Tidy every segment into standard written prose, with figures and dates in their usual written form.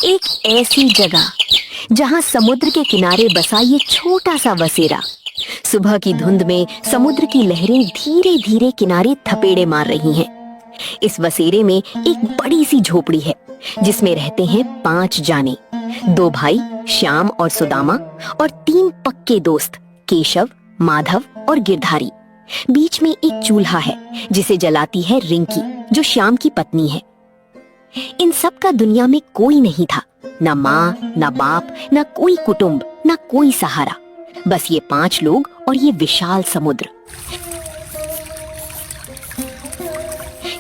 एक ऐसी जगह जहां समुद्र के किनारे बसा ये छोटा सा बसेरा। सुबह की धुंध में समुद्र की लहरें धीरे धीरे किनारे थपेड़े मार रही हैं। इस बसेरे में एक बड़ी सी झोपड़ी है जिसमें रहते हैं 5 जाने, 2 भाई श्याम और सुदामा और 3 पक्के दोस्त केशव, माधव और गिरधारी। बीच में एक चूल्हा है जिसे जलाती है रिंकी, जो श्याम की पत्नी है। इन सब का दुनिया में कोई नहीं था, ना माँ, ना बाप, ना कोई कुटुंब, ना कोई सहारा। बस ये 5 लोग और ये विशाल समुद्र।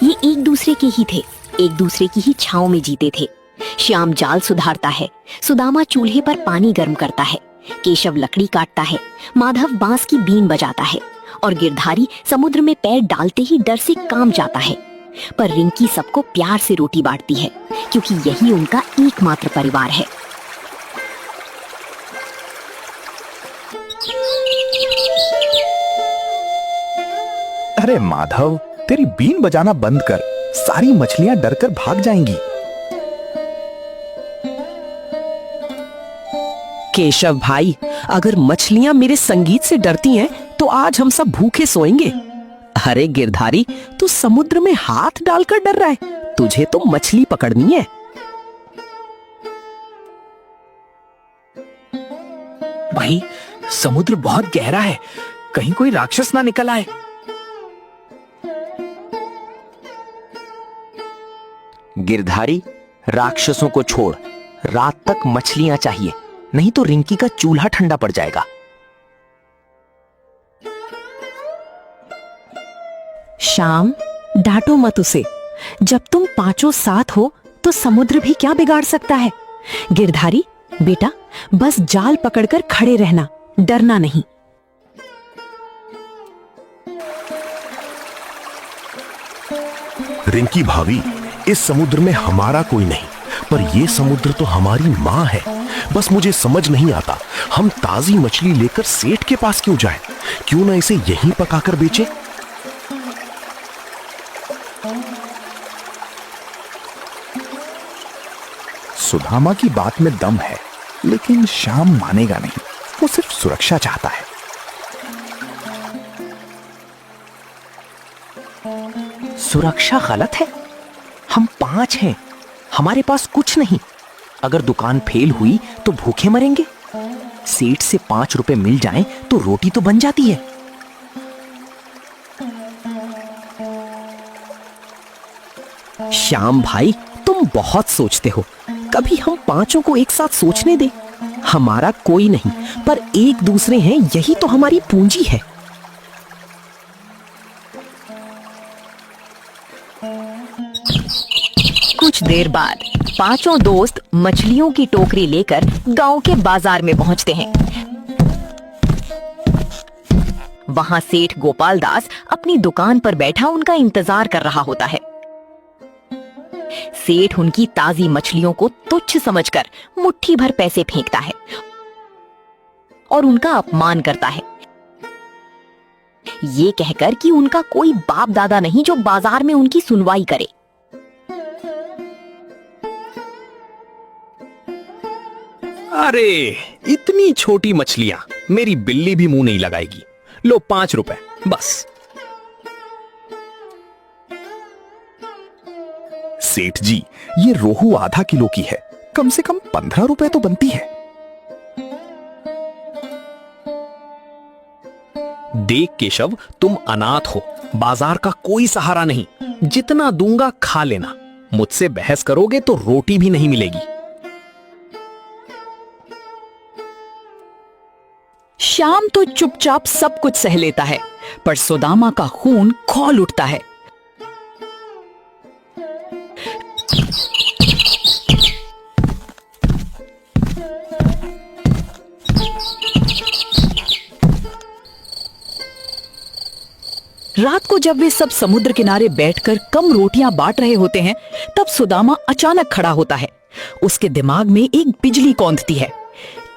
ये एक दूसरे के ही थे, एक दूसरे की ही छांव में जीते थे। श्याम जाल सुधारता है, सुदामा चूल्हे पर पानी गर्म करता है, केशव लकड़ी काटता है, माधव बांस की बीन बजाता है और गिरधारी समुद्र में पैर डालते ही डर से कांप जाता है। पर रिंकी सबको प्यार से रोटी बांटती है क्योंकि यही उनका एकमात्र परिवार है। अरे माधव, तेरी बीन बजाना बंद कर, सारी मछलियां डरकर भाग जाएंगी। केशव भाई, अगर मछलियां मेरे संगीत से डरती हैं तो आज हम सब भूखे सोएंगे। अरे गिरधारी, तू समुद्र में हाथ डालकर डर रहा है, तुझे तो मछली पकड़नी है। भाई, समुद्र बहुत गहरा है, कहीं कोई राक्षस ना निकल आए। गिरधारी, राक्षसों को छोड़, रात तक मछलियां चाहिए, नहीं तो रिंकी का चूल्हा ठंडा पड़ जाएगा। श्याम, डांटो मत उसे। जब तुम 5 साथ हो तो समुद्र भी क्या बिगाड़ सकता है। गिरधारी बेटा, बस जाल पकड़कर खड़े रहना, डरना नहीं। रिंकी भाभी, इस समुद्र में हमारा कोई नहीं, पर ये समुद्र तो हमारी माँ है। बस मुझे समझ नहीं आता, हम ताजी मछली लेकर सेठ के पास क्यों जाएं? क्यों ना इसे यहीं पकाकर बेचें? सुदामा की बात में दम है, लेकिन श्याम मानेगा नहीं। वो सिर्फ सुरक्षा चाहता है। सुरक्षा गलत है। हम 5 हैं, हमारे पास कुछ नहीं। अगर दुकान फेल हुई तो भूखे मरेंगे। सेठ से 5 रुपए मिल जाएं तो रोटी तो बन जाती है। श्याम भाई, तुम बहुत सोचते हो, कभी हम 5 को एक साथ सोचने दे। हमारा कोई नहीं, पर एक दूसरे हैं, यही तो हमारी पूंजी है। कुछ देर बाद 5 दोस्त मछलियों की टोकरी लेकर गांव के बाजार में पहुंचते हैं। वहां सेठ गोपाल दास अपनी दुकान पर बैठा उनका इंतजार कर रहा होता है। सेठ उनकी ताजी मछलियों को तुच्छ समझकर मुट्ठी भर पैसे फेंकता है और उनका अपमान करता है, ये कहकर कि उनका कोई बाप दादा नहीं जो बाजार में उनकी सुनवाई करे। अरे, इतनी छोटी मछलियां मेरी बिल्ली भी मुंह नहीं लगाएगी। लो 5 रुपए बस। सेठ जी, ये रोहू आधा किलो की है, कम से कम 15 रुपए तो बनती है। देख केशव, तुम अनाथ हो, बाजार का कोई सहारा नहीं। जितना दूंगा खा लेना, मुझसे बहस करोगे तो रोटी भी नहीं मिलेगी। श्याम तो चुपचाप सब कुछ सह लेता है, पर सुदामा का खून खौल उठता है। रात को जब वे सब समुद्र किनारे बैठकर कम रोटियां बांट रहे होते हैं, तब सुदामा अचानक खड़ा होता है। उसके दिमाग में एक बिजली कौंधती है।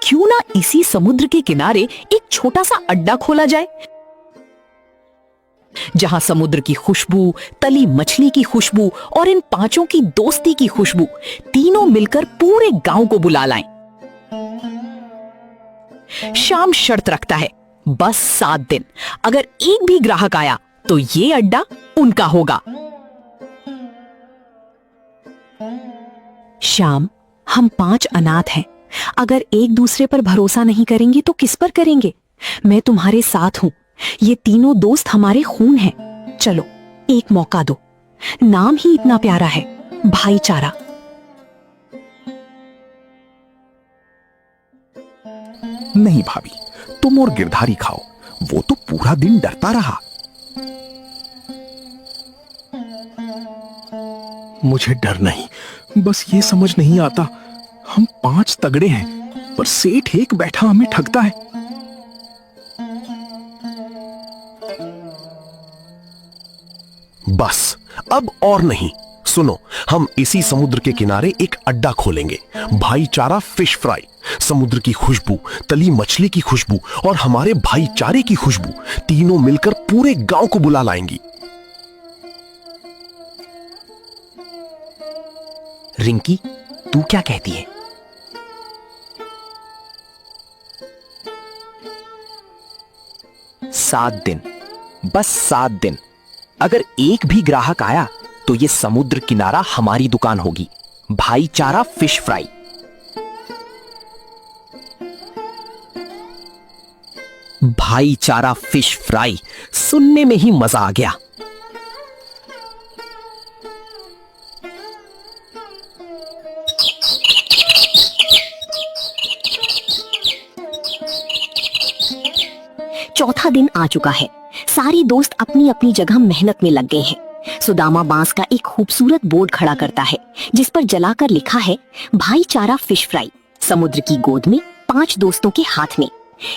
क्यों ना इसी समुद्र के किनारे एक छोटा सा अड्डा खोला जाए। जहां समुद्र की खुशबू, तली मछली की खुशबू और इन पांचों की दोस्ती की खुशबू तीनों मिलकर पूरे गांव को बुला लाएं। शाम शर्त रखता है, बस 7 दिन, अगर एक भी ग्राहक आया तो ये अड्डा उनका होगा। श्याम, हम 5 अनाथ हैं। अगर एक दूसरे पर भरोसा नहीं करेंगे तो किस पर करेंगे? मैं तुम्हारे साथ हूं। ये तीनों दोस्त हमारे खून हैं। चलो एक मौका दो। नाम ही इतना प्यारा है, भाईचारा। नहीं भाभी, तुम और गिरधारी खाओ, वो तो पूरा दिन डरता रहा। मुझे डर नहीं, बस ये समझ नहीं आता, हम 5 तगड़े हैं पर सेठ एक बैठा हमें ठगता है। बस अब और नहीं। सुनो, हम इसी समुद्र के किनारे एक अड्डा खोलेंगे, भाईचारा फिश फ्राई। समुद्र की खुशबू, तली मछली की खुशबू और हमारे भाईचारे की खुशबू तीनों मिलकर पूरे गांव को बुला लाएंगी। रिंकी, तू क्या कहती है? सात दिन, बस 7 दिन। अगर एक भी ग्राहक आया तो ये समुद्र किनारा हमारी दुकान होगी, भाईचारा फिश फ्राई। भाईचारा फिश फ्राई सुनने में ही मजा आ गया। चौथा दिन आ चुका है। सारे दोस्त अपनी अपनी जगह मेहनत में लग गए हैं। सुदामा बांस का एक खूबसूरत बोर्ड खड़ा करता है जिस पर जलाकर लिखा है, भाईचारा फिश फ्राई। समुद्र की गोद में 5 दोस्तों के हाथ में।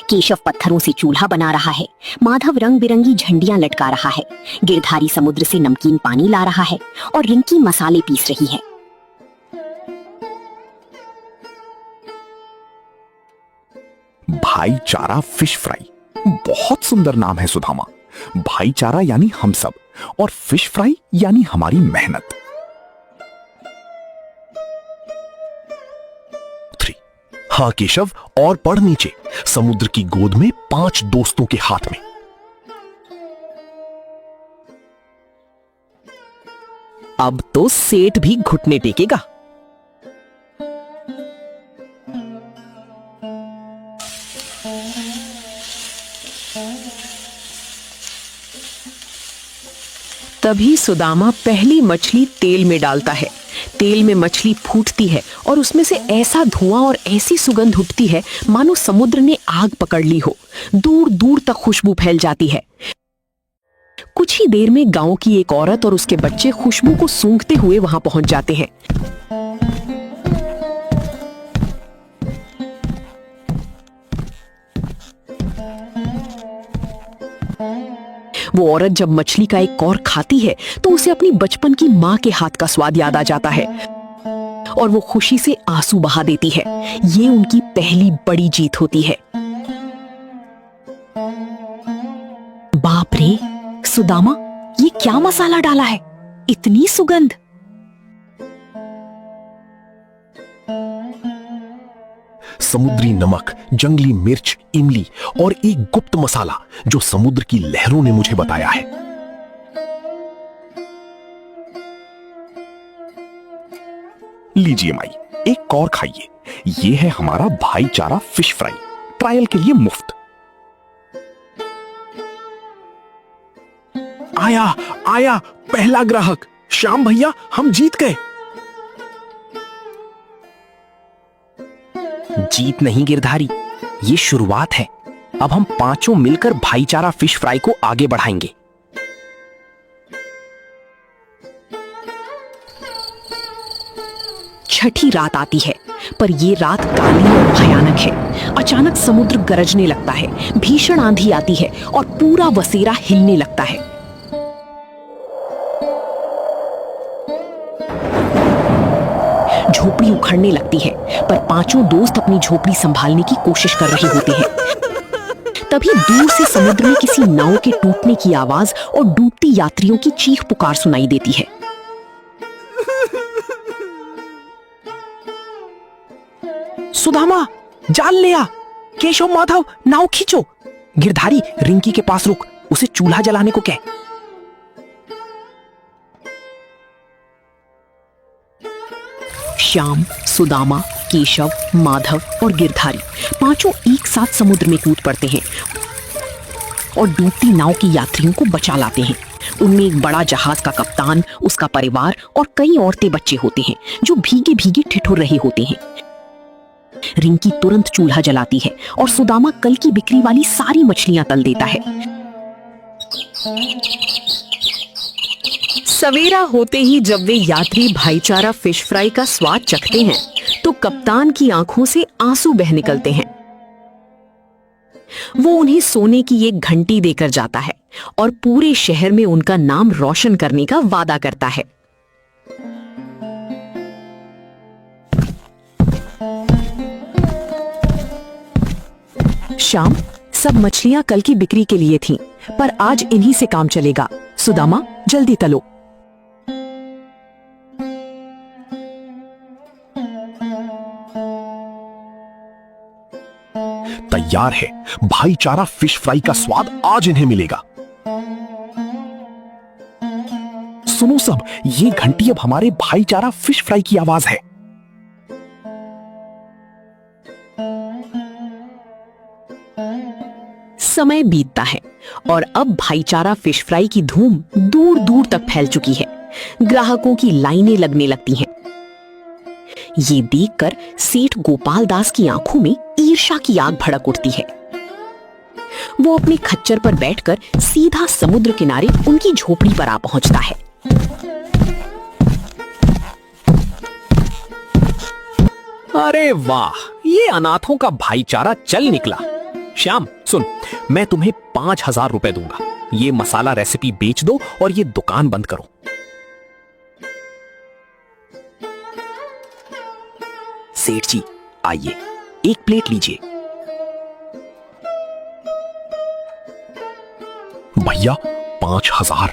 केशव पत्थरों से चूल्हा बना रहा है, माधव रंग बिरंगी झंडियां लटका रहा है, गिरधारी समुद्र से नमकीन पानी ला रहा है और रिंकी मसाले पीस रही है। भाईचारा फिश फ्राई, बहुत सुंदर नाम है सुदामा। भाईचारा यानी हम सब और फिश फ्राई यानी हमारी मेहनत। 3। हाँ केशव, और पढ़ नीचे। समुद्र की गोद में 5 दोस्तों के हाथ में। अब तो सेठ भी घुटने टेकेगा। तभी सुदामा पहली मछली तेल में डालता है। तेल में मछली फूटती है और उसमें से ऐसा धुआं और ऐसी सुगंध उठती है मानो समुद्र ने आग पकड़ ली हो। दूर दूर तक खुशबू फैल जाती है। कुछ ही देर में गांव की एक औरत और उसके बच्चे खुशबू को सूंघते हुए वहां पहुंच जाते हैं। वो औरत जब मछली का एक कौर खाती है तो उसे अपनी बचपन की माँ के हाथ का स्वाद याद आ जाता है और वो खुशी से आंसू बहा देती है। ये उनकी पहली बड़ी जीत होती है। बाप रे सुदामा, ये क्या मसाला डाला है? इतनी सुगंध। समुद्री नमक, जंगली मिर्च, इमली और एक गुप्त मसाला जो समुद्र की लहरों ने मुझे बताया है। लीजिए माई, एक और खाइए। ये है हमारा भाईचारा फिश फ्राई, ट्रायल के लिए मुफ्त। आया आया पहला ग्राहक। श्याम भैया, हम जीत गए। जीत नहीं गिरधारी, ये शुरुआत है। अब हम 5 मिलकर भाईचारा फिश फ्राई को आगे बढ़ाएंगे। छठी रात आती है, पर ये रात काली और भयानक है। अचानक समुद्र गरजने लगता है, भीषण आंधी आती है और पूरा वसेरा हिलने लगता है। झोपड़ी उखड़ने लगती है, पर 5 दोस्त अपनी झोपड़ी संभालने की कोशिश कर रहे होते हैं। तभी दूर से समुद्र में किसी नाव के टूटने की आवाज और डूबती यात्रियों की चीख पुकार सुनाई देती है। सुदामा, जाल ले आ। केशव, माधव, नाव खींचो। गिरधारी, रिंकी के पास रुक, उसे चूल्हा जलाने को कह। श्याम, सुदामा, केशव, माधव और गिरधारी पांचों एक साथ समुद्र में कूद पड़ते हैं और डूबती नाव की यात्रियों को बचा लाते हैं। उनमें एक बड़ा जहाज का कप्तान, उसका परिवार और कई औरतें बच्चे होते हैं जो भीगे भीगे ठिठुर रहे होते हैं। रिंकी तुरंत चूल्हा जलाती है और सुदामा कल की बिक्री वाली सारी मछलियां तल देता है। सवेरा होते ही जब वे यात्री भाईचारा फिश फ्राई का स्वाद चखते हैं तो कप्तान की आंखों से आंसू बह निकलते हैं। वो उन्हें सोने की एक घंटी देकर जाता है और पूरे शहर में उनका नाम रोशन करने का वादा करता है। शाम, सब मछलियां कल की बिक्री के लिए थीं, पर आज इन्हीं से काम चलेगा। सुदामा, जल्दी तलो। तैयार है, भाईचारा फिश फ्राई का स्वाद आज इन्हें मिलेगा। सुनो सब, ये घंटी अब हमारे भाईचारा फिश फ्राई की आवाज है। समय बीतता है और अब भाईचारा फिश फ्राई की धूम दूर दूर तक फैल चुकी है। ग्राहकों की लाइनें लगने लगती हैं। ये देखकर सेठ गोपाल दास की आंखों में ईर्ष्या की आग भड़क उठती है। वो अपने खच्चर पर बैठकर सीधा समुद्र किनारे उनकी झोपड़ी पर आ पहुंचता है। अरे वाह, ये अनाथों का भाईचारा चल निकला। श्याम सुन, मैं तुम्हें 5,000 रुपए दूंगा। ये मसाला रेसिपी बेच दो और ये दुकान बंद करो। सेठ जी, आइए, एक प्लेट लीजिए। भैया, 5,000।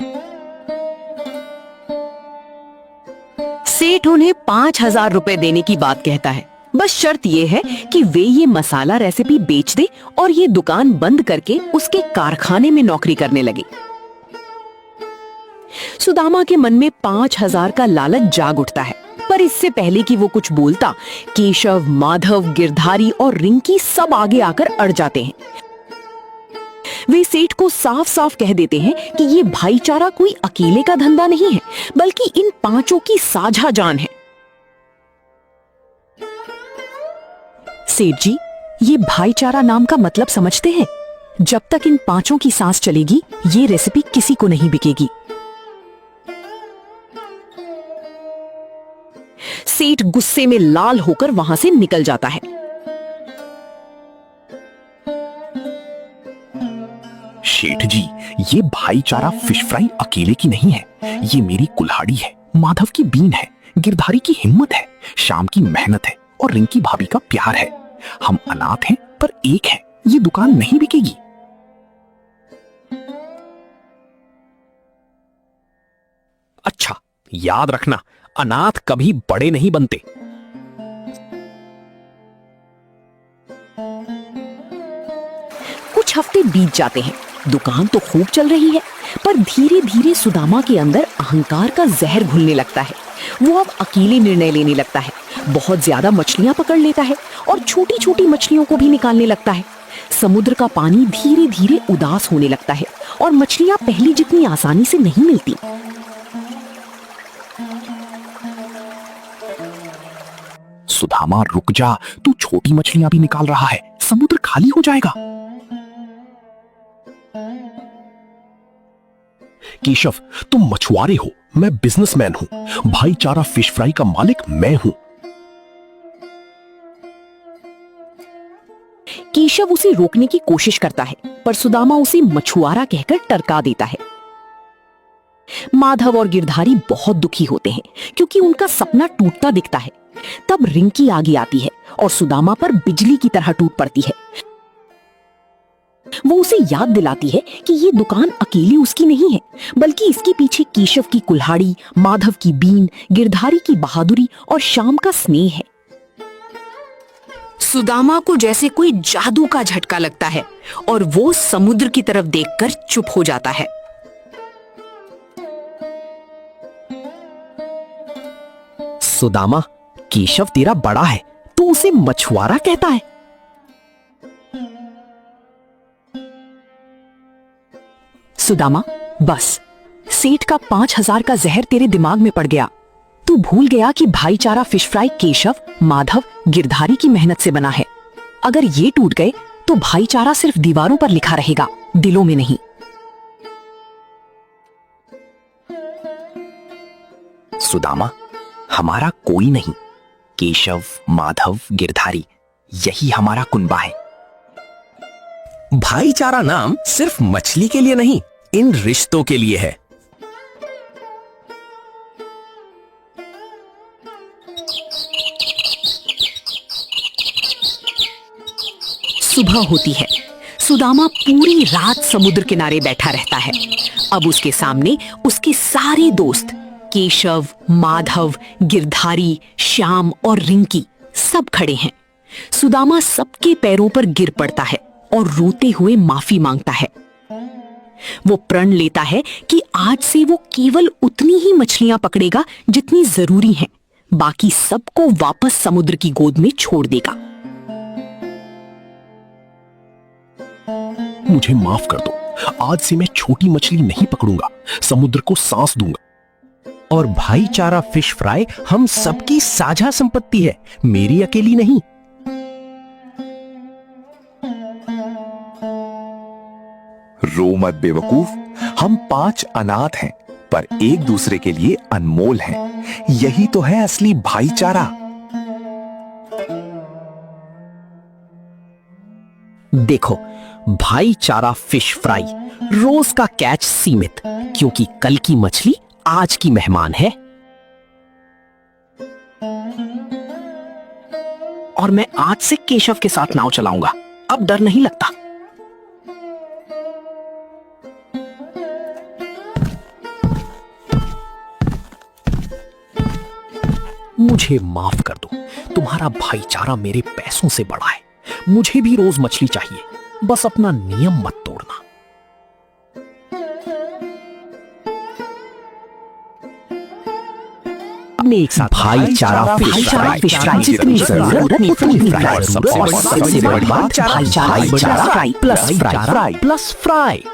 सेठ उन्हें 5,000 रुपए देने की बात कहता है। बस शर्त यह है कि वे ये मसाला रेसिपी बेच दे और ये दुकान बंद करके उसके कारखाने में नौकरी करने लगे। सुदामा के मन में 5,000 का लालच जाग उठता है, पर इससे पहले कि वो कुछ बोलता, केशव, माधव, गिरधारी और रिंकी सब आगे आकर अड़ जाते हैं। वे सेठ को साफ साफ कह देते हैं कि ये भाईचारा कोई अकेले का धंधा नहीं है, बल्कि इन पांचों की साझा जान है। सेठ जी, ये भाईचारा नाम का मतलब समझते हैं? जब तक इन पांचों की सांस चलेगी, ये रेसिपी किसी को नहीं बिकेगी। सेठ गुस्से में लाल होकर वहां से निकल जाता है। शेठ जी, ये भाईचारा फिश फ्राई अकेले की नहीं है। ये मेरी कुल्हाड़ी है, माधव की बीन है, गिरधारी की हिम्मत है, श्याम की मेहनत है और रिंकी भाभी का प्यार है। हम अनाथ हैं पर एक हैं। ये दुकान नहीं बिकेगी। अच्छा, याद रखना, अनाथ कभी बड़े नहीं बनते। कुछ हफ्ते बीत जाते हैं। दुकान तो खूब चल रही है, पर धीरे धीरे सुदामा के अंदर अहंकार का जहर घुलने लगता है। वो अब अकेले निर्णय लेने लगता है, बहुत ज्यादा मछलियां पकड़ लेता है और छोटी छोटी मछलियों को भी निकालने लगता है। समुद्र का पानी धीरे धीरे उदास होने लगता है और मछलियां पहले जितनी आसानी से नहीं मिलती। सुदामा, रुक जा, तू छोटी मछलियां भी निकाल रहा है, समुद्र खाली हो जाएगा। केशव, तुम मछुआरे हो, मैं बिजनेसमैन हूं। भाईचारा फिश फ्राई का मालिक मैं हूं। केशव उसे रोकने की कोशिश करता है, पर सुदामा उसे मछुआरा कहकर टरका देता है। माधव और गिरधारी बहुत दुखी होते हैं क्योंकि उनका सपना टूटता दिखता है। तब रिंकी आगे आती है और सुदामा पर बिजली की तरह टूट पड़ती है। वो उसे याद दिलाती है कि ये दुकान अकेली उसकी नहीं है, बल्कि इसके पीछे केशव की कुल्हाड़ी, माधव की बीन, गिरधारी की बहादुरी और श्याम का स्नेह है। सुदामा को जैसे कोई जादू का झटका लगता है और वो समुद्र की तरफ देखकर चुप हो जाता है। सुदामा, केशव तेरा बड़ा है, तो उसे मछुआरा कहता है। सुदामा, बस सेठ का 5,000 का जहर तेरे दिमाग में पड़ गया। तू भूल गया कि भाईचारा फिश फ्राई केशव, माधव, गिरधारी की मेहनत से बना है। अगर ये टूट गए तो भाईचारा सिर्फ दीवारों पर लिखा रहेगा, दिलों में नहीं। सुदामा, हमारा कोई नहीं, केशव, माधव, गिरधारी, यही हमारा कुनबा है। भाईचारा नाम सिर्फ मछली के लिए नहीं, इन रिश्तों के लिए है। सुबह होती है। सुदामा पूरी रात समुद्र किनारे बैठा रहता है। अब उसके सामने उसके सारे दोस्त केशव, माधव, गिरधारी, श्याम और रिंकी सब खड़े हैं। सुदामा सबके पैरों पर गिर पड़ता है और रोते हुए माफी मांगता है। वो प्रण लेता है कि आज से वो केवल उतनी ही मछलियां पकड़ेगा जितनी जरूरी हैं, बाकी सबको वापस समुद्र की गोद में छोड़ देगा। मुझे माफ कर दो, आज से मैं छोटी मछली नहीं पकड़ूंगा, समुद्र को सांस दूंगा। और भाईचारा फिश फ्राई हम सबकी साझा संपत्ति है, मेरी अकेली नहीं। रो मत बेवकूफ, हम 5 अनाथ हैं, पर एक दूसरे के लिए अनमोल हैं। यही तो है असली भाईचारा। देखो, भाईचारा फिश फ्राई, रोज का कैच सीमित, क्योंकि कल की मछली आज की मेहमान है। और मैं आज से केशव के साथ नाव चलाऊंगा, अब डर नहीं लगता। मुझे माफ कर दो, तुम्हारा भाईचारा मेरे पैसों से बड़ा है। मुझे भी रोज मछली चाहिए, बस अपना नियम मत तोड़ना। अपने एक साथ भाईचारा फिश फ्राई, जितनी जरूरत उतनी फ्राई, और सबसे बड़ी बात भाईचारा फ्राई प्लस फ्राई।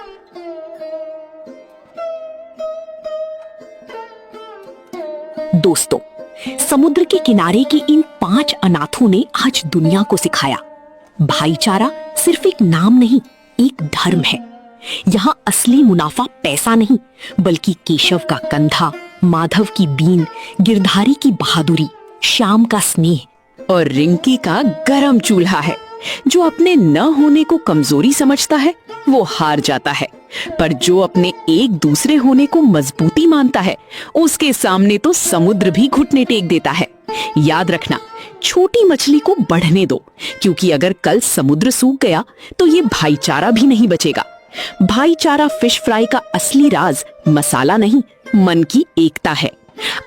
दोस्तों, समुद्र के किनारे के इन 5 अनाथों ने आज दुनिया को सिखाया, भाईचारा सिर्फ एक नाम नहीं, एक धर्म है। यहाँ असली मुनाफा पैसा नहीं, बल्कि केशव का कंधा, माधव की बीन, गिरधारी की बहादुरी, श्याम का स्नेह और रिंकी का गरम चूल्हा है। जो अपने न होने को कमजोरी समझता है वो हार जाता है, पर जो अपने एक दूसरे होने को मजबूती मानता है उसके सामने तो समुद्र भी घुटने टेक देता है। याद रखना, छोटी मछली को बढ़ने दो, क्योंकि अगर कल समुद्र सूख गया तो ये भाईचारा भी नहीं बचेगा। भाईचारा फिश फ्राई का असली राज मसाला नहीं, मन की एकता है।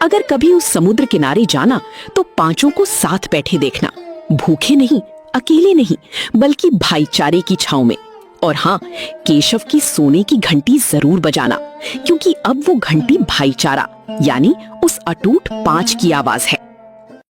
अगर कभी उस समुद्र किनारे जाना तो 5 को साथ बैठे देखना, भूखे नहीं, अकेले नहीं, बल्कि भाईचारे की छांव में। और हाँ, केशव की सोने की घंटी जरूर बजाना, क्योंकि अब वो घंटी भाईचारा यानी उस अटूट 5 की आवाज है।